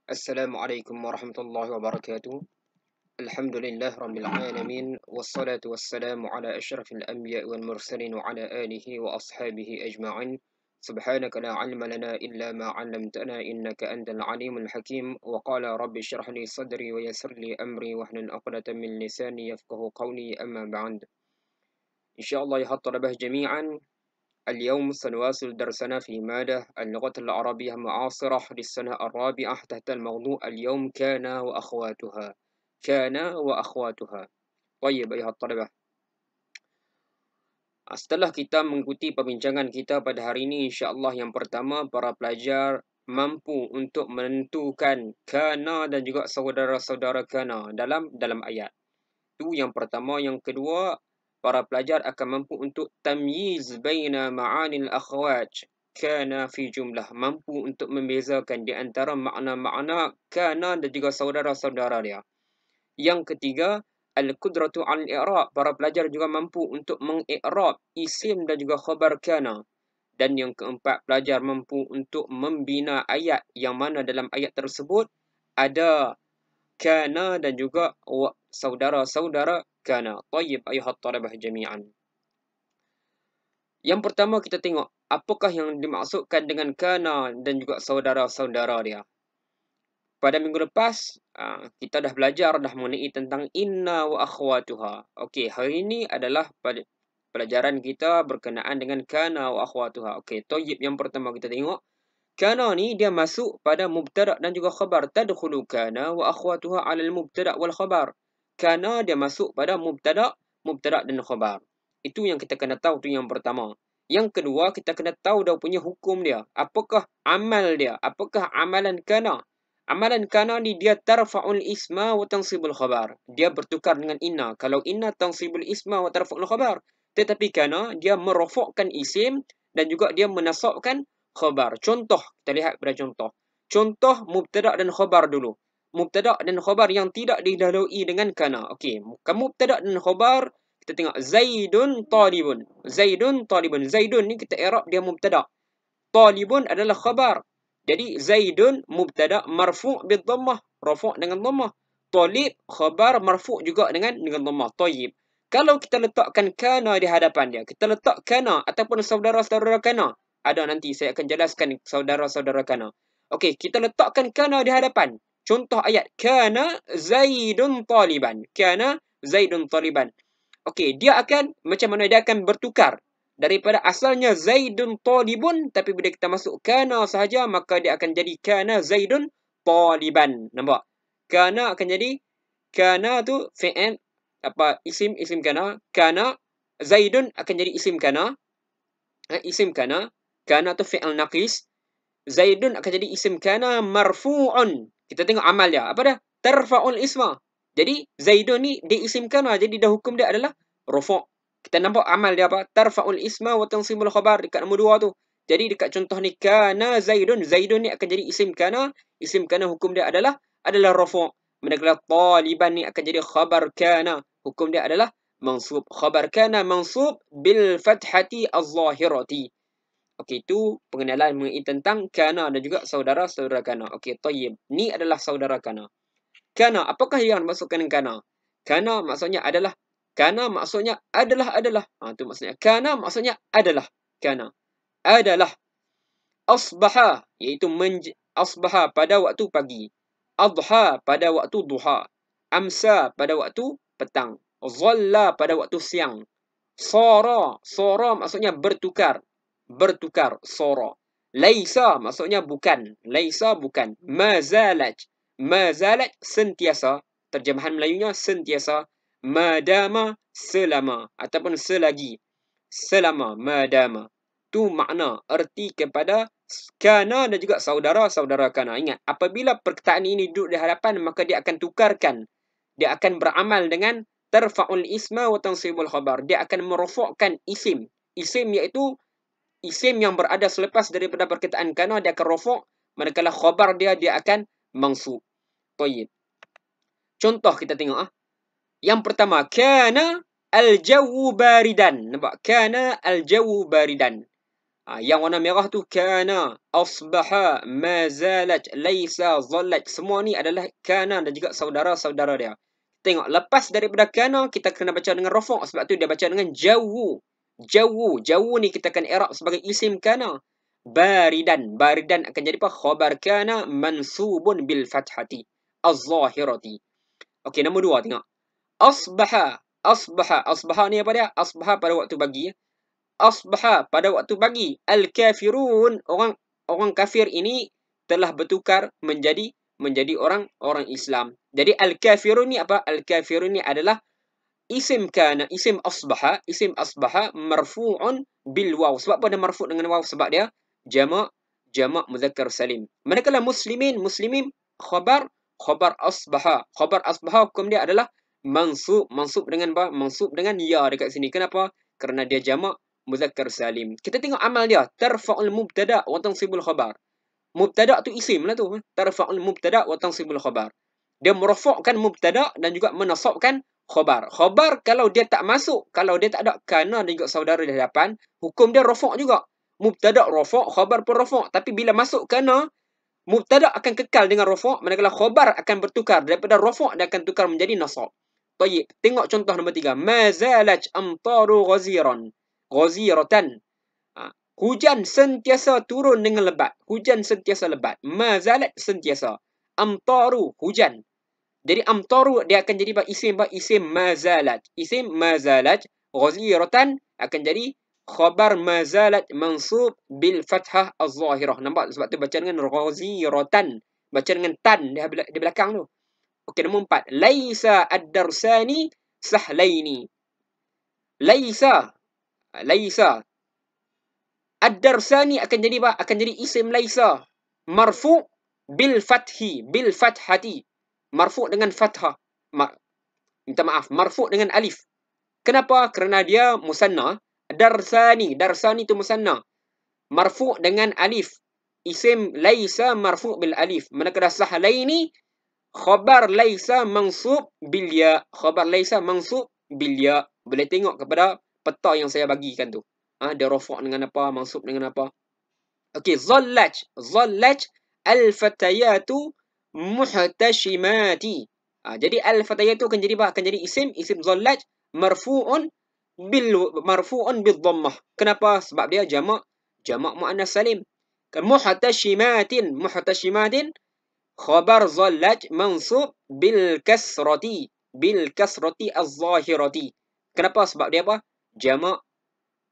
Assalamualaikum warahmatullahi wabarakatuh. Alhamdulillah rabbil alamin wassalatu wassalamu ala asyrafil anbiya wal mursalin wa ala alihi wa ashabihi ajma'in. Subhanaka la ilma lana illa ma 'allamtana innaka antal alimul hakim. Wa qala rabbi shrah li sadri wa yassir li amri wahlul 'uqdatam min lisani yafqahu qawli amma ba'd. Insyaallah ya talabah jami'an. اليوم سنواصل درسنا في مادة اللغة العربية معاصرة للسنة الرابعة تحت الموضوع اليوم كان وأخواتها. كان وأخواتها. طيب أيها الطلبة. Setelah kita mengikuti perbincangan kita pada hari ini, insya-Allah yang pertama para pelajar mampu untuk menentukan kana dan juga saudara-saudara kana dalam ayat. Itu yang pertama. Yang kedua, para pelajar akan mampu untuk tamyiz baina ma'anil akhwat kana fi jumlah, mampu untuk membezakan di antara makna-makna kana dan juga saudara-saudara dia. Yang ketiga, al-qudratu al-i'rab, para pelajar juga mampu untuk mengi'rab isim dan juga khabar kana. Dan yang keempat, pelajar mampu untuk membina ayat yang mana dalam ayat tersebut ada kana dan juga saudara-saudara kana. Tayyib ayuhat talabah jami'an. Yang pertama kita tengok apakah yang dimaksudkan dengan kana dan juga saudara-saudara dia. Pada minggu lepas kita dah belajar mengenai tentang inna wa akhwatuha. Okey, hari ini adalah pelajaran kita berkenaan dengan kana wa akhwatuha. Okey, tayyib yang pertama kita tengok. Kana ni dia masuk pada mubtada' dan juga khabar. Tadkhulu kana wa akhwatuha 'ala al-mubtada' wal khabar. Kana dia masuk pada mubtada' dan khabar. Itu yang kita kena tahu, tu yang pertama. Yang kedua, kita kena tahu dah punya hukum dia. Apakah amal dia? Apakah amalan kana? Amalan kana ni dia tarfa'ul isma wa tansibul khabar. Dia bertukar dengan inna. Kalau inna tansibul isma wa tarfa'ul khabar. Tetapi kana dia merafa'kan isim dan juga dia menasabkan khabar. Contoh, kita lihat pada contoh. Contoh mubtada' dan khabar dulu. Mubtada' dan khabar yang tidak didahului dengan kana. Okey, mubtada' dan khabar kita tengok Zaidun talibun. Zaidun talibun. Zaidun ni kita i'rab dia mubtada'. Talibun adalah khabar. Jadi Zaidun mubtada' marfu' bid dhammah, rafu' dengan dhammah. Talib khabar marfu' juga dengan dhammah. Tayyib. Kalau kita letakkan kana di hadapan dia, kita letak kana ataupun saudara-saudara kana. Ada nanti saya akan jelaskan saudara-saudara kana. Okey, kita letakkan kana di hadapan. Contoh ayat kana Zaidun taliban. Kana Zaidun taliban. Okey, dia akan macam mana, dia akan bertukar daripada asalnya Zaidun talibun, tapi bila kita masuk kana sahaja maka dia akan jadi kana Zaidun taliban. Nampak? Kana akan jadi, kana tu fi'il isim kana. Kana Zaidun akan jadi isim kana. Isim kana. Kana tu fi'il naqis. Zaidun akan jadi isim kana marfu'un. Kita tengok amal dia. Apa dah? Tarfa'ul isma. Jadi Zaidun ni dia isim kana, jadi dah hukum dia adalah rafu'. Kita nampak amal dia apa? Tarfa'ul isma wa tansibul khabar dekat nombor 2 tu. Jadi dekat contoh ni kana Zaidun, Zaidun ni akan jadi isim kana. Isim kana hukum dia adalah rafu'. Manakala taliban ni akan jadi khabar kana. Hukum dia adalah mansub. Khabar kana mansub bil fathati az-zahirati. Okey, itu pengenalan mengenai tentang kana dan juga saudara-saudara kana. Okey, tayyib. Ni adalah saudara kana. Kana, apakah yang dimaksudkan dengan kana? Kana maksudnya adalah. Kana maksudnya adalah. Itu maksudnya. Kana maksudnya adalah. Kana. Adalah. Asbaha, iaitu asbaha pada waktu pagi. Adha pada waktu duha. Amsa pada waktu petang. Zalla pada waktu siang. Sara maksudnya bertukar. Sara. Laisa maksudnya bukan. Mazalat sentiasa. Terjemahan Melayunya sentiasa. Madama selama ataupun selagi. Selama, madama. Tu makna erti kepada kana dan juga saudara-saudara kana. Ingat, apabila perkataan ini duduk di hadapan, maka dia akan tukarkan. Dia akan beramal dengan tarfa'ul isma wa tansibul khabar. Dia akan merafa'kan isim. Isim iaitu isim yang berada selepas daripada perkataan kana, dia akan rafa'. Manakala khabar dia akan mansub. Tayyib. Contoh kita tengok. Yang pertama, kana al-jawu baridan. Nampak? Kana al-jawu baridan. Yang warna merah tu kana, asbaha, mazalat, laisa, zallat. Semua ni adalah kana dan juga saudara-saudara dia. Tengok, lepas daripada kana, kita kena baca dengan rafa'. Sebab tu dia baca dengan jawu. Jawu. Jawu ni kita akan i'rab sebagai isim kana. Baridan. Baridan akan jadi apa? Khabar kana mansubun bil fathati az-zahirati. Okey, nombor 2 tengok. Asbaha. Asbaha. Asbaha ni apa dia? Asbaha pada waktu pagi. Asbaha pada waktu pagi. Al-kafirun, orang kafir ini telah bertukar menjadi orang Islam. Jadi al-kafirun ni apa? Al-kafirun ni adalah isim kana, isim asbaha marfu'un bil waw. Sebab apa dia marfu' dengan waw? Sebab dia jamak muzakkar salim. Manakala muslimin khabar asbaha. Khabar asbaha hukum dia adalah mansub dengan apa? Mansub dengan ya dekat sini. Kenapa? Kerana dia jamak muzakkar salim. Kita tengok amal dia. Tarfa'ul mubtada' wa tansibul khabar. Mubtada' tu isim lah tu. Tarfa'ul mubtada' wa tansibul khabar. Dia merafa'kan mubtada' dan juga menasabkan khabar. Khabar kalau dia tak masuk, kalau dia tak ada kana dan juga saudara di hadapan, hukum dia rafa' juga. Mubtada' rafa', khabar pun rafa'. Tapi bila masuk kana, mubtada' akan kekal dengan rafa', manakala khabar akan bertukar. Daripada rafa' dia akan tukar menjadi nasab. Baik, tengok contoh nombor 3. Mazalat amtaru ghaziran. Ghaziratan. Hujan sentiasa turun dengan lebat. Hujan sentiasa lebat. Mazalat sentiasa. Amtaru hujan. Jadi amtaru dia akan jadi isim mazalat. Isim mazalat. Ghaziratan akan jadi khabar mazalat mansub bil fathah az-zahirah. Nampak? Sebab tu baca dengan ghaziratan. Baca dengan tan di belakang tu. Okey, nombor 4. Laisa ad-darsani sahlaini. Laisa ad-darsani akan jadi apa? Akan jadi isim laisa marfu' bil fathati. Marfu' dengan fathah. Minta maaf, marfu' dengan alif. Kenapa? Kerana dia musanna. Darsani tu musanna. Marfu' dengan alif. Isim laisa marfu' bil alif. Manakala sahlaini khabar laisa mansub bil ya. Khabar laisa mansub bil ya. Boleh tengok kepada peta yang saya bagikan tu. Dia rafa' dengan apa, mansub dengan apa. Okey, zallaj al-fatayatu muhtashimati. Jadi al-fatayatu akan jadi apa? Akan jadi isim zallaj marfu'un bil dhammah. Kenapa? Sebab dia jamak muannas salim. Muhtashimatin khabar zallaj mansub bil kasrati az-zahirati. Kenapa? Sebab dia apa?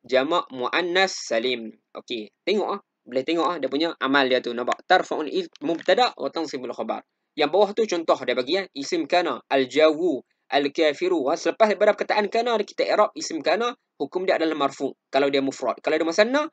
Jamak muannas salim. Okey, tengok boleh tengok dia punya amal dia tu. Nampak? Tarfa'ul mubtada' wa tansibul khabar. Yang bawah tu contoh dia bagi isim kana, al-jawu, al-kafiru. Selepas daripada perkataan kana kita i'rab isim kana, hukum dia adalah marfu' kalau dia mufrad. Kalau dia musanna,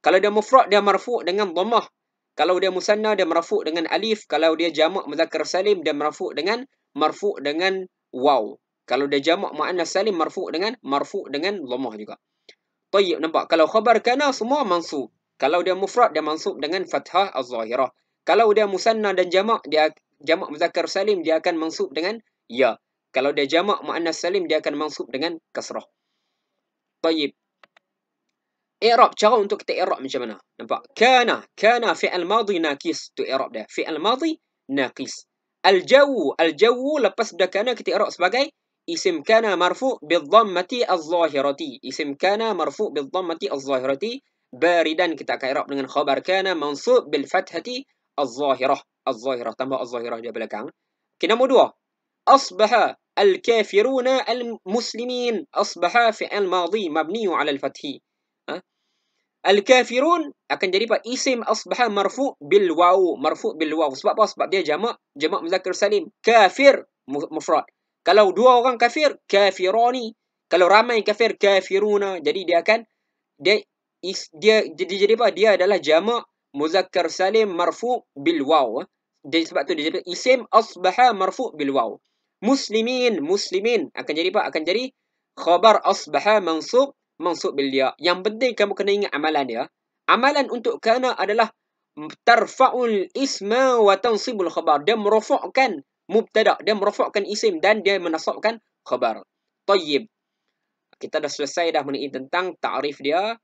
kalau dia mufrad dia marfu' dengan dhammah. Kalau dia musanna dia marfu' dengan alif. Kalau dia jamak muzakkar salim dia marfu' dengan waw. Kalau dia jamak muannas salim marfu' dengan dhammah juga. Tayyib, nampak? Kalau khabar kana semua mansub. Kalau dia mufrad dia mansub dengan fathah az-zahirah. Kalau dia musanna dan jamak, dia jamak muzakkar salim dia akan mansub dengan ya. Kalau dia jamak muannas salim dia akan mansub dengan kasrah. Tayyib. I'rab, cara untuk kita i'rab macam mana? Nampak? Kana fi'al madhi naqis. Tu i'rab dia. Fi'al madhi naqis. Al-jawu lepas dah kana kita i'rab sebagai isim kana marfu' bidhammati az-zahirati. Isim kana marfu' bidhammati az-zahirati. Baridan kita akan i'rab dengan khabar kana mansub bil fathati az-zahirah. Tambah az-zahirah di belakang. Okey, nombor 2. Asbaha al-kafiruna al-muslimin. Asbaha fi'al madhi mabniu 'ala al-fathi. Al-kafirun akan jadi apa? Isim asbaha marfu' bil waw. Sebab apa? Sebab dia jamak muzakkar salim. Kafir mufrad. Kalau dua orang kafir, kafirani. Kalau ramai kafir, kafiruna. Jadi dia akan jadi apa? Dia adalah jamak muzakkar salim marfu' bil waw. Jadi sebab tu dia jadi isim asbaha marfu' bil waw. Muslimin akan jadi apa? Akan jadi khabar asbaha mansub bil ya. Yang penting kamu kena ingat amalan dia. Amalan untuk kana adalah tarfa'ul isma wa tansibul khabar. Dia merafa'kan mubtada', dia merafa'kan isim dan dia menasabkan khabar. Tayyib. Kita dah selesai dah mengenai tentang ta'rif dia.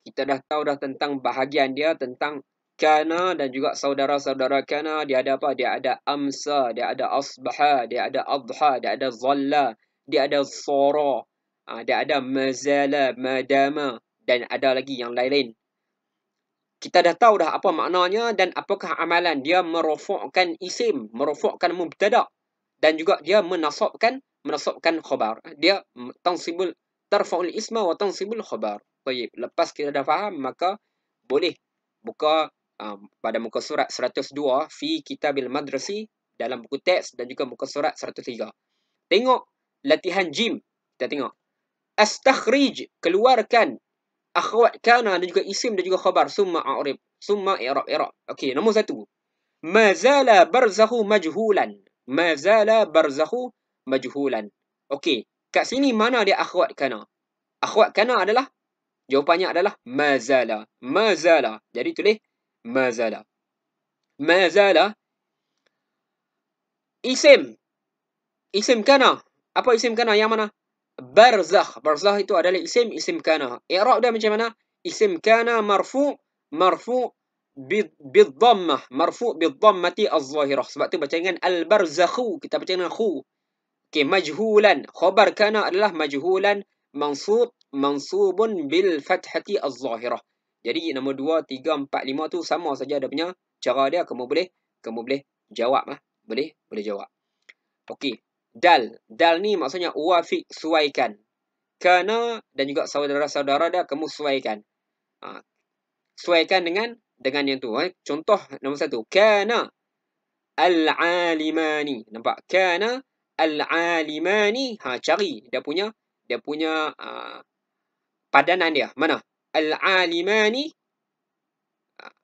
Kita dah tahu dah tentang bahagian dia, tentang kana dan juga saudara-saudara kana. Dia ada apa? Dia ada amsa, dia ada asbaha, dia ada adha, dia ada zalla, dia ada sara, dia ada mazala, madama, dan ada lagi yang lain-lain. Kita dah tahu dah apa maknanya dan apakah amalan dia merofokkan isim, merofokkan mubtada, dan juga dia menasabkan khabar. Dia tansibul tarfa'ul isma wa tansibul khabar. Baik, lepas kita dah faham, maka boleh buka pada muka surat 102 fi kitabil madrasi dalam buku teks, dan juga muka surat 103. Tengok latihan jim. Kita tengok. Astakhrij, keluarkan akhwat kana dan juga isim dan juga khabar. Summa a'rib, summa i'rab. Okey, nombor 1. Mazala barzakhu majhulan. Mazala barzakhu majhulan. Okey, kat sini mana dia akhwat kana? Akhwat kana adalah, jawapannya adalah mazala. Mazala. Jadi tulis mazala. Mazala isim. Isim kana. Apa isim kana yang mana? Barzakh. Barzakh itu adalah isim kana. I'rab dia macam mana? Isim kana marfu' bidhammah. Marfu' bidhammati az-zahirah. Sebab tu baca dengan al-barzakhu. Kita baca dengan khu. Okey, majhulan. Khabar kana adalah majhulan mansubun bil fathati az-zahirah. Jadi nombor 2, 3, 4, 5 tu sama saja dia punya cara dia. Kamu boleh jawab lah. Boleh jawab. Okey. Dal ni maksudnya wafiq, suaikan. Kana dan juga saudara-saudara dia kamu suaikan. Suaikan dengan yang tu. Contoh nombor 1. Kana al-alimani. Nampak? Kana al-alimani. Cari dia punya padanan dia. Mana? Al-alimani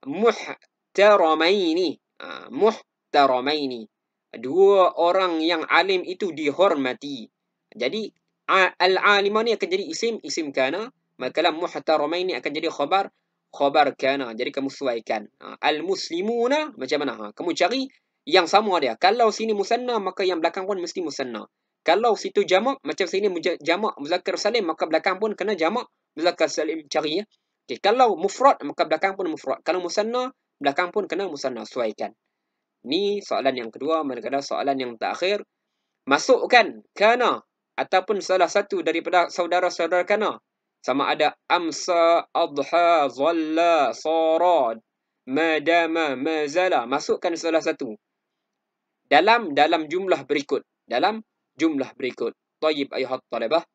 muhtaramaini. Muhtaramaini. Dua orang yang alim itu dihormati. Jadi al-alimani akan jadi isim kana. Maka muhtaramaini akan jadi khabar kana. Jadi kamu sesuaikan. Al-muslimuna macam mana? Kamu cari yang sama dia. Kalau sini musanna, maka yang belakang pun mesti musanna. Kalau situ jamak, macam sini jamak muzakkar salim, maka belakang pun kena jamak muzakkar salim. Cari ya. Okay. Kalau mufrad, maka belakang pun mufrad. Kalau musanna, belakang pun kena musanna. Sesuaikan. Ni soalan yang kedua. Manakala soalan yang terakhir, masukkan kana ataupun salah satu daripada saudara-saudara kana. Sama ada amsa, adha, zalla, sara, madama, mazala. Masukkan salah satu dalam jumlah berikut. Dalam jumlah berikut. Tayyib ayuhat talibah.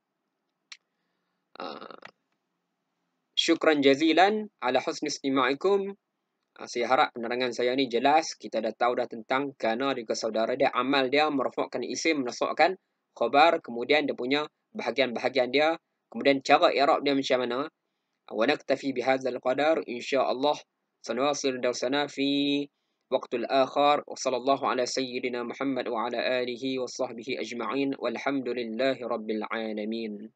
Syukran jazilan ala husni istima'ikum. Saya harap penerangan saya ni jelas. Kita dah tahu dah tentang kana dan saudara dia. Amal dia merafakkan isim, menasabkan khabar. Kemudian dia punya bahagian-bahagian dia. Kemudian cara i'rab dia macam mana. Wa naktafi bihadzal qadar. InsyaAllah sanwasil darsana fi waqtul akhar. Wa sallallahu ala sayyidina Muhammad wa ala alihi wa sahbihi ajma'in. Walhamdulillahi rabbil alamin.